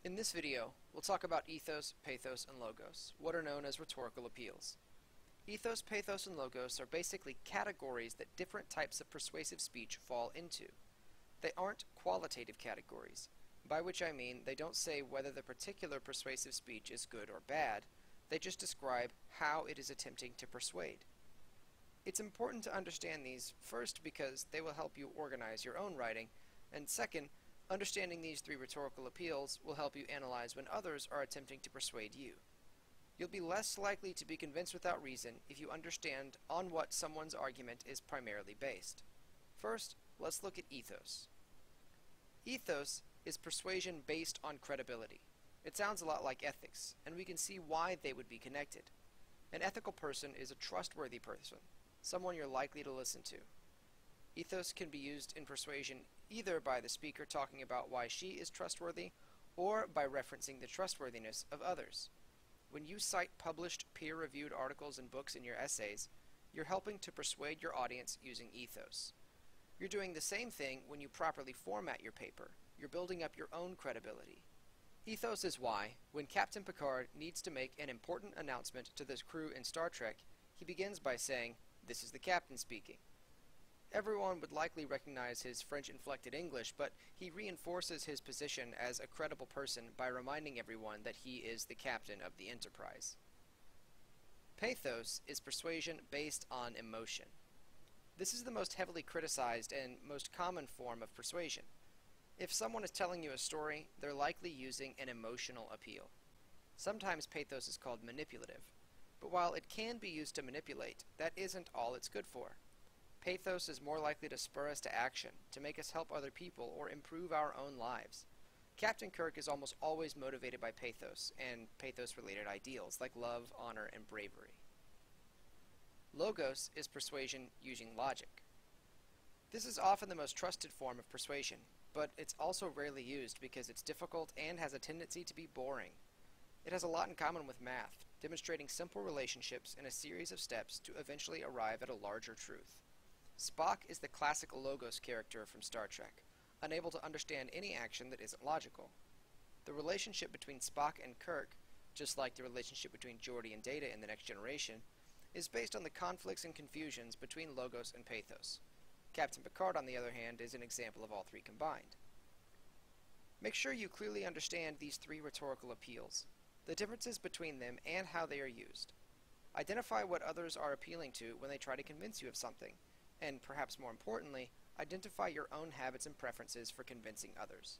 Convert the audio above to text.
In this video, we'll talk about ethos, pathos, and logos, what are known as rhetorical appeals. Ethos, pathos, and logos are basically categories that different types of persuasive speech fall into. They aren't qualitative categories, by which I mean they don't say whether the particular persuasive speech is good or bad, they just describe how it is attempting to persuade. It's important to understand these, first because they will help you organize your own writing, and second, understanding these three rhetorical appeals will help you analyze when others are attempting to persuade you. You'll be less likely to be convinced without reason if you understand on what someone's argument is primarily based. First, let's look at ethos. Ethos is persuasion based on credibility. It sounds a lot like ethics, and we can see why they would be connected. An ethical person is a trustworthy person, someone you're likely to listen to. Ethos can be used in persuasion either by the speaker talking about why she is trustworthy, or by referencing the trustworthiness of others. When you cite published peer-reviewed articles and books in your essays, you're helping to persuade your audience using ethos. You're doing the same thing when you properly format your paper. You're building up your own credibility. Ethos is why, when Captain Picard needs to make an important announcement to the crew in Star Trek, he begins by saying, "This is the captain speaking." Everyone would likely recognize his French-inflected English, but he reinforces his position as a credible person by reminding everyone that he is the captain of the Enterprise. Pathos is persuasion based on emotion. This is the most heavily criticized and most common form of persuasion. If someone is telling you a story, they're likely using an emotional appeal. Sometimes pathos is called manipulative, but while it can be used to manipulate, that isn't all it's good for. Pathos is more likely to spur us to action, to make us help other people or improve our own lives. Captain Kirk is almost always motivated by pathos and pathos-related ideals like love, honor, and bravery. Logos is persuasion using logic. This is often the most trusted form of persuasion, but it's also rarely used because it's difficult and has a tendency to be boring. It has a lot in common with math, demonstrating simple relationships in a series of steps to eventually arrive at a larger truth. Spock is the classic logos character from Star Trek, unable to understand any action that isn't logical. The relationship between Spock and Kirk, just like the relationship between Geordi and Data in The Next Generation, is based on the conflicts and confusions between logos and pathos. Captain Picard, on the other hand, is an example of all three combined. Make sure you clearly understand these three rhetorical appeals, the differences between them and how they are used. Identify what others are appealing to when they try to convince you of something, and perhaps more importantly, identify your own habits and preferences for convincing others.